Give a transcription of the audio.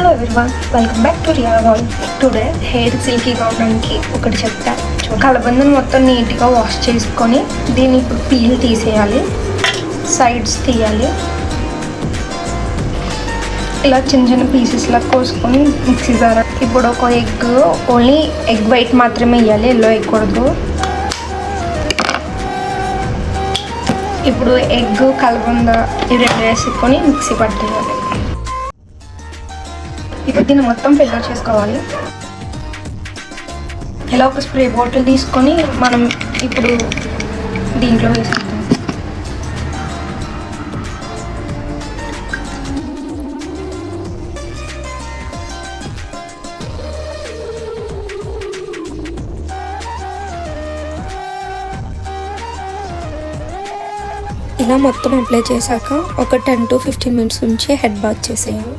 Hello everyone, welcome back to Riya wall. Today hair సిల్కీగా ఉండడానికి ఒకటి చెప్తా. కలబందను మొత్తం నీట్గా వాష్ చేసుకొని దీన్ని ఇప్పుడు పీల్ తీసేయాలి, సైడ్స్ తీయాలి. ఇలా చిన్న చిన్న పీసెస్లా కోసుకొని మిక్సీ జార్. ఇప్పుడు ఒక ఎగ్, ఓన్లీ ఎగ్ వైట్ మాత్రమే వేయాలి, ఎల్లో వేయకూడదు. ఇప్పుడు ఎగ్, కలబంద ఇవి రెండు వేసుకొని మిక్సీ పట్టేయాలి. ఇప్పుడు దీన్ని మొత్తం ఫిల్టర్ చేసుకోవాలి. ఇలా ఒక స్ప్రే బాటిల్ తీసుకొని మనం ఇప్పుడు దీంట్లో వేసేస్తాం. ఇలా మొత్తం అప్లై చేశాక ఒక 10 to 15 minutes ఉంచి హెడ్ బాత్ చేసేయాలి.